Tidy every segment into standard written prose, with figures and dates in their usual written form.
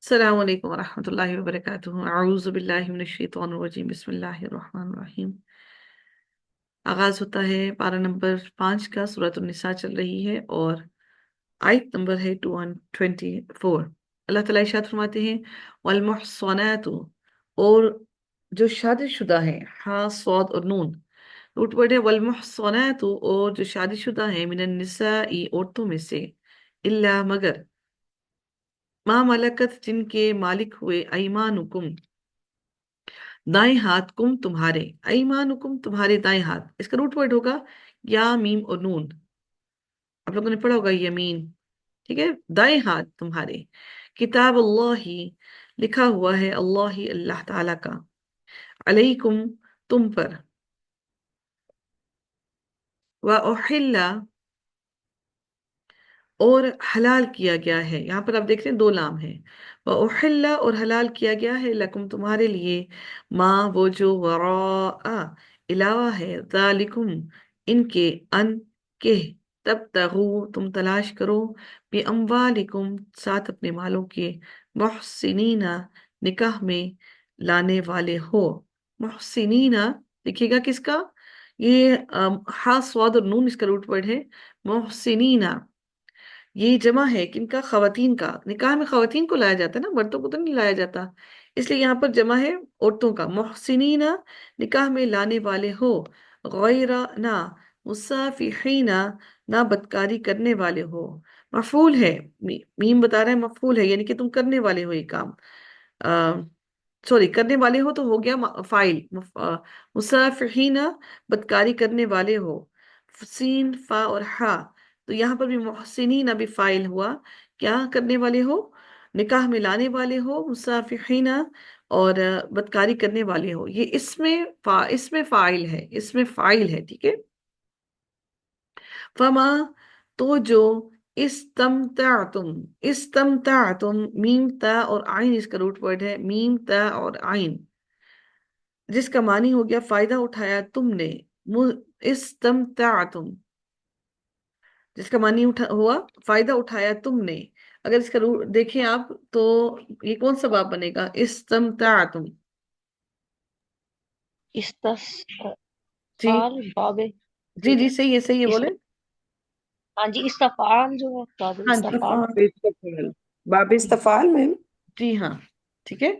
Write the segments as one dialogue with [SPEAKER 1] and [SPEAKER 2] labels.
[SPEAKER 1] अस्सलाम वालेकुम वरहमतुल्लाहि वबरकातुहू। अऊज़ु बिल्लाहि मिनश शैतानिर रजीम। बिस्मिल्लाहिर रहमानिर रहीम। आगाज होता है पारा नंबर 5 का। सूरत निसा चल रही है और आयत नंबर है 224। अल्लाह ताला इरशाद फरमाते हैं वल मुहसनातु, और जो शादीशुदा है, हाँ स्वाद और नून रूट वर्ड है। वल मुहसनातु, और जो शादीशुदा है, मिनन निसाई औरतों में से, इल्ला मगर, मा मलकत जिनके मालिक हुए, ऐमानुकुम दाएं हाथ, कुम तुम्हारे, ऐमानुकुम तुम्हारे दाएं हाथ। इसका रूट वर्ड होगा या मीम और नून। आप लोगों ने पढ़ा होगा यमीन, ठीक है। दाएं हाथ तुम्हारे। किताब अल्लाह ही, लिखा हुआ है अल्लाह ही, अल्लाह ताला का। अलैकुम, तुम पर। व उहिल्ला, और हलाल किया गया है। यहाँ पर आप देख रहे हैं दो लाम है। व उहिल्ला, और हलाल किया गया है, लकुम तुम्हारे लिए, माँ वो जो, वरा इलावा है, जालिकुम इनके, अन के, तब तगु तुम तलाश करो, बि अम्वालिकुम साथ अपने मालों के, मुहसिनीना निकाह में लाने वाले हो। मुहसिनीना देखिएगा किसका, ये हा स्वाद और नून इसका रूट वर्ड है। मुहसिनीना ये जमा है किनका, खवातीन का। निकाह में खवातीन को लाया जाता है ना, मर्दों को तो नहीं लाया जाता, इसलिए यहाँ पर जमा है औरतों का। मुहसिनीना निकाह में लाने वाले हो, गैरा ना, मुसाफिहीना ना बदकारी करने वाले हो। मफूल है, मीम बता रहा है मफूल है, यानी कि तुम करने वाले हो ये काम। सॉरी, करने वाले हो तो हो गया फाइल। मुसाफिहीना बदकारी करने वाले हो। सीन फा और हा, तो यहाँ पर भी मोहसिनीन अभी फाइल हुआ। क्या करने वाले हो, निकाह में लाने वाले हो, मुसाफिहीना, और बदकारी करने वाले हो। ये इसमें फाइल है, इसमें फाइल है, ठीक है। फमा, तो जो, इस्तमतातुम मीम ता और आइन इसका रूट वर्ड है। मीम ता और आइन, जिसका मानी हो गया फायदा उठाया तुमने। इस्तमतातुम, जिसका मानी हुआ फायदा उठाया तुमने। अगर इसका रूट देखें आप तो ये कौन सा बाब बनेगा, इस्तमतातुम। जी
[SPEAKER 2] इस्तफाल बाबे।
[SPEAKER 1] जी
[SPEAKER 2] ठीक
[SPEAKER 1] जी,
[SPEAKER 2] है।
[SPEAKER 1] सही है
[SPEAKER 2] इस
[SPEAKER 1] बोले।
[SPEAKER 2] हाँ जी, इस्तफाल जो है, बाबे
[SPEAKER 1] हाँ जी
[SPEAKER 2] इस्तफाल।
[SPEAKER 3] इस्तफाल, बाब इस्तफाल में।
[SPEAKER 1] जी हाँ, ठीक है।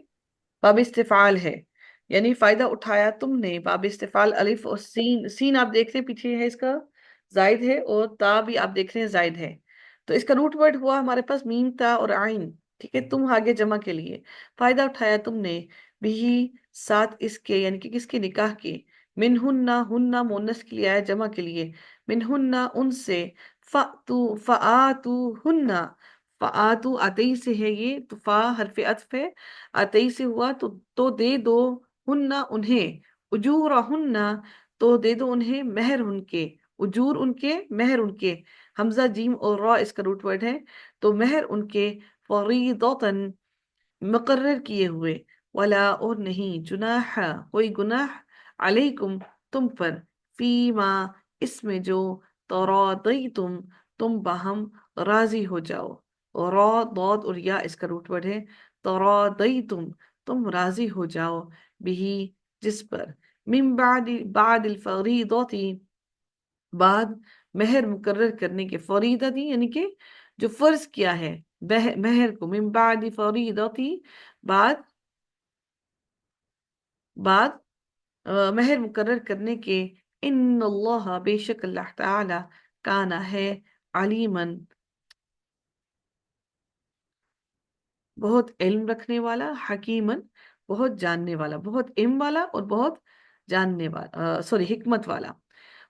[SPEAKER 1] बाब इस्तेफाल है, यानी फायदा उठाया तुमने। बाब इस्तेफाल, अलिफ और सीन, सीन आप देख रहे हैं पीछे है इसका, जायद है, और ता भी आप देख रहे हैं जायद है। तो इसका रूट वर्ड हुआ हमारे पास मीम ता और आइन, ठीक है। तुम आगे जमा के लिए, फायदा उठाया तुमने, भी साथ इसके, यानी कि किसके, निकाह के। मिनहुन्ना, हुन्ना मोनस के लिए आया, जमा के लिए। मिनहुन्ना उनसे, फ़ातू हुन्ना, फ़ातू आतई से है ये, तो फा हरफ अत्फ है, आतई से हुआ तो दे दो, हुन्ना उन्हें, उजूर हुन्ना, तो दे दो उन्हें, महर उनके, उजूर उनके, महर उनके। हमजा जीम और रा इसका रूट वर्ड है, तो महर उनके, फरीदतन मुकर्रर किए हुए, वला और नहीं, जुनाह कोई गुनाह, अलैकुम तुम पर, फीमा इसमें जो, तरादई तुम बाहम राजी हो जाओ। और रा दौद और या इसका रूट वर्ड है। तरादई तुम राजी हो जाओ, बिही जिस पर, मिन बाद फरीदती, बाद महर मुकर्रर करने के, फरीदा थी यानी कि जो फर्ज किया है, महर को। मिन बाद फरीदती, बाद बाद महर मुकर्रर करने के। इन्नल्लाह बेशक अल्लाह ताला, काना है, अलीमन बहुत इल्म रखने वाला, हकीमन बहुत जानने वाला, बहुत इल्म वाला और बहुत जानने वाला, सॉरी हिकमत वाला।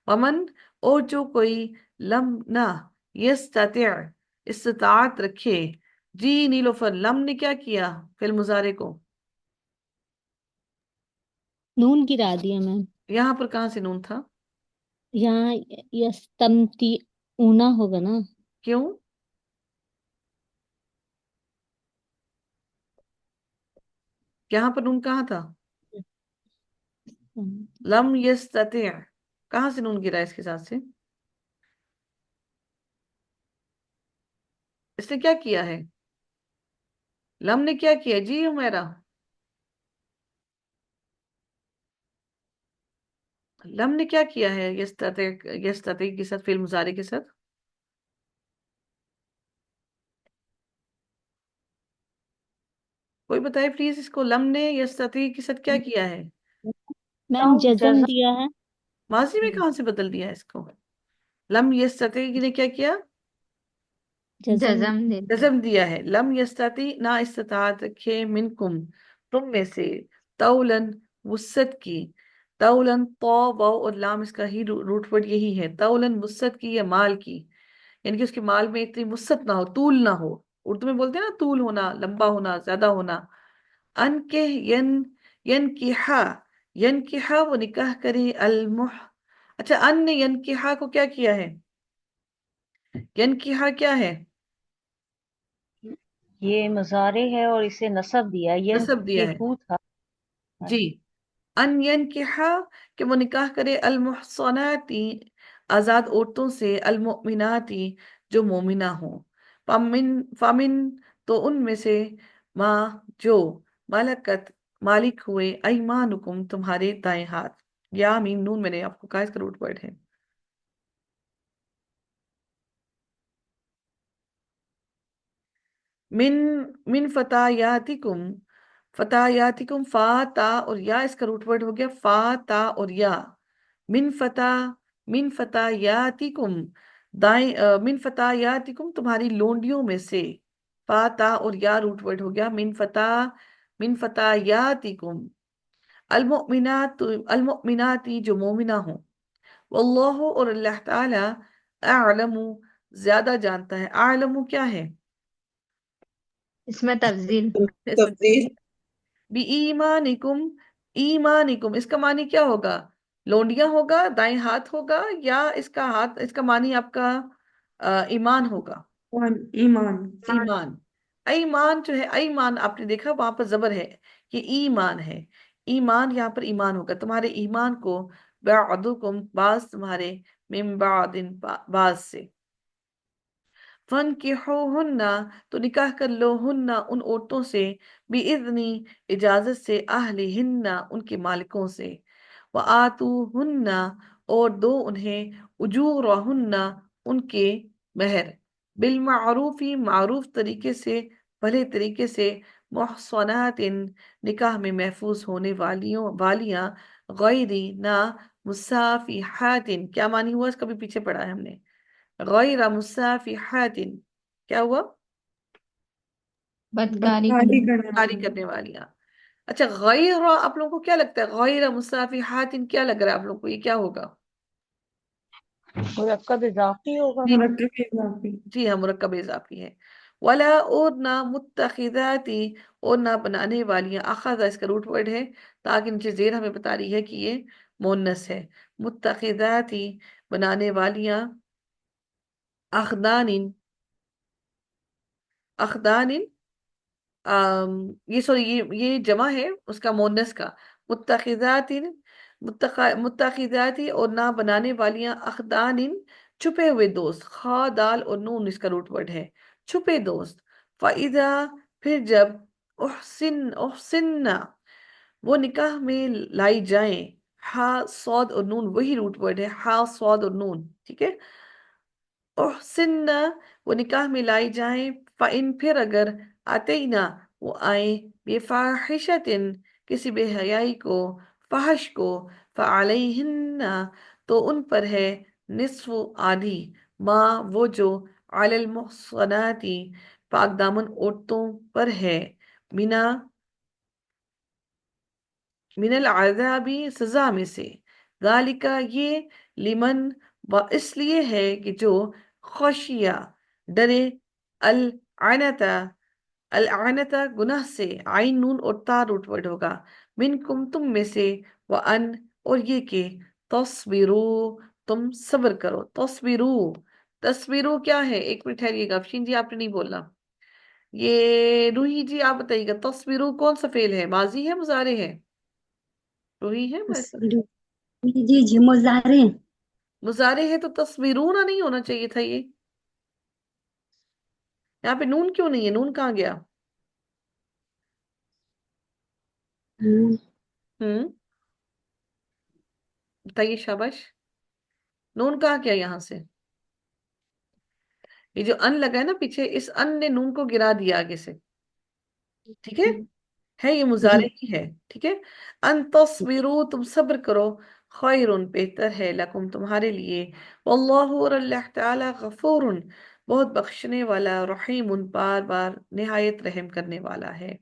[SPEAKER 1] वमन, और जो कोई, लम ना, यस्तति इस्तात रखे। जी नीलोफर, लम ने क्या किया फिल मुजारे को,
[SPEAKER 4] नून गिरा दिया मैम।
[SPEAKER 1] यहाँ पर कहाँ से नून था,
[SPEAKER 4] यहाँ यस्तमती ऊना होगा ना।
[SPEAKER 1] क्यों, यहाँ पर नून कहाँ था। लम यस्तति, कहाँ से नून गिरा इसके साथ से, इसने क्या किया है। लम ने क्या किया जी हुमैरा? लम ने क्या किया है यस्तती के साथ, फिल्म मुजारे के साथ? कोई बताए प्लीज इसको, लम ने यस्तती के साथ क्या किया है?
[SPEAKER 4] मैम जज़म
[SPEAKER 2] जज़म।
[SPEAKER 4] दिया है।
[SPEAKER 1] माजी में कहाँ से बदल दिया है इसको? लम यस्तती ने क्या किया?
[SPEAKER 4] जज़म
[SPEAKER 5] जज़म दे दिया।
[SPEAKER 1] जज़म दिया है। लम यस्तती ना इस्तात रखे मिनकुम, तुम में से, तौलन वुसत की, तौलन तो वाव और लाम इसका ही रूट वर्ड यही है, तौलन वुसत की या माल की, यानी कि उसके माल में इतनी वुसत ना हो, तूल ना हो। उर्दू में बोलते हैं ना तूल होना, लंबा होना, ज्यादा होना। अन के यन यन किहा, यन किहा वो निकाह करे, अलमुह। अच्छा, अन ने यन किहा को क्या किया है? यन किहा क्या है?
[SPEAKER 2] ये मजारे है और इसे नसब दिया, यन
[SPEAKER 1] नसब दिया
[SPEAKER 2] के
[SPEAKER 1] है
[SPEAKER 2] हु था। हाँ
[SPEAKER 1] जी।
[SPEAKER 2] जी।
[SPEAKER 1] अन यनकिहा कि वो निकाह करे, अलमुहसनाती आजाद औरतों से, अलमुमिनाती जो मोमिना हो, फामिन फामिन तो उनमें से, माँ जो, मलकत मालिक हुए, ऐमानुकुम तुम्हारे दाएं हाथ। या मीन नून मैंने आपको कहा इसका रूट वर्ड है। मिन मिन फतायातिकुम, फतायातिकुम फा ता और या इसका रूट वर्ड हो गया फा ता और या। मिन फता मिन फतायातिकुम, मिन फतायातिकुम तुम्हारी लोंडियों में से, फा ता और या रूट वर्ड हो गया मिन फतायातिकुम, अलमुमिनात अलमुमिनाती जो मोमिना हो, वल्लाहु और अल्लाह ताला, अअलमु ज्यादा जानता है। अअलमु क्या है?
[SPEAKER 5] इसमें तफजील।
[SPEAKER 1] इसमें
[SPEAKER 3] तफजील।
[SPEAKER 1] बी ईमानिकुम, ईमानिकुम इसका मानी क्या होगा? लोंडिया होगा, दाएं हाथ होगा, या इसका हाथ, इसका मानी आपका ईमान होगा।
[SPEAKER 3] ईमान।
[SPEAKER 1] ईमान। ईमान जो है, ईमान आपने देखा वहां पर जबर है, ये ईमान है। ईमान यहाँ पर ईमान होगा, तुम्हारे ईमान को, बादुकुम बाज तुम्हारे, मिन बादिन बाज से। फन के हो हुन्ना तो निकाह कर लो, हुन्ना उन औरतों से, बिइज़्नी इजाजत से, आहली हिन्ना उनके मालिकों से, व आतू हुन्ना और दो उन्हें, उजूर हुन्ना उनके महर, बिल मारूफी मारूफ तरीके से, भले तरीके से, मुहसनातिन निकाह में महफूज होने वालियां, गैरी ना, मुसाफिहातिन क्या मानी हुआ इसका भी पीछे पढ़ा है हमने, गैर मुसाफिहातिन क्या हुआ?
[SPEAKER 5] बदकारी
[SPEAKER 3] बदकारी
[SPEAKER 5] करना।
[SPEAKER 3] करने
[SPEAKER 1] कारी
[SPEAKER 3] वाली।
[SPEAKER 1] करने वालियां। अच्छा, गैर आप लोगों को क्या लगता है, गैर मुसाफिहातिन क्या लग रहा है आप लोगों को, ये क्या होगा?
[SPEAKER 2] मुरक्कब इजाफी होगा।
[SPEAKER 1] जी,
[SPEAKER 3] मुरक्कब इजाफी।
[SPEAKER 1] जी हाँ, मुरक्कब इजाफी है। वला और ना, मुत्तखिदाती और ना बनाने वालियां, अखज़ा इसका रूट वर्ड है, ताकि नीचे जेर हमें बता रही है कि ये मोनस है। मुत्तखिदाती बनाने वालियां, अखदानिन, अखदानिन ये सॉरी, ये जमा है उसका मोनस का। मुत्तखिदातिन, मुत्तखिदाती और ना बनाने वालियां, अखदानिन छुपे हुए दोस्त, खा दाल और नून इसका रूट वर्ड है, छुपे दोस्त। फाइदा फिर जब, उहसिन उहसिन्ना वो निकाह में लाई जाएं, हा सौद और नून वही रूट वर्ड है, हा सौद और नून, ठीक है। उहसिन्ना वो निकाह में लाई जाएं, फ़इन फिर अगर, आतेना वो आए, बेफाहिशतिन किसी बेहयाई को, फहश को, फ़अलैहिन्ना तो उन पर है, निस्फ़ु आधी, माँ वो जो, अलल मुहसनाती पाक दामन औरतों पर है, मिना मिनल आज़ाबी सजा में से, गालिका ये, लिमन व इसलिए है कि जो, खशिया डरे, अल आनता, अल आनता गुनाह से, आइन नून और ता रूट वर्ड होगा, मिनकुम तुम में से, व अन और ये कि, तस्बिरू तुम सब्र करो, तस्बिरू, तस्बिरू क्या है? एक मिनट ठहरिएगा, अफशीन जी आपने नहीं बोलना। ये रूही जी आप बताइएगा, तस्बिरू कौन सा फेल है, माजी है मुजारे है? रूही है वैसा?
[SPEAKER 6] तस्वीर। जी जी मुजारे।
[SPEAKER 1] मुजारे है तो तस्वीरूना नहीं होना चाहिए था ये, यहाँ पे नून क्यों नहीं है, नून कहाँ गया? हम्म, बताइए, शाबाश। नून कहाँ गया यहाँ से? ये जो अन लगा है ना पीछे, इस अन ने नून को गिरा दिया आगे से। ठीक है ये
[SPEAKER 6] जी।
[SPEAKER 1] मुजारे ही है। ठीक है, अन तस्बिरू, तुम सब्र करो, खैरुन, बेहतर है, लकुम, तुम्हारे लिए, वल्लाहु, और अल्लाह ताला, गफूरुन, बहुत बख्शने वाला, रहीमुन, बार बार निहायत रहम करने वाला है।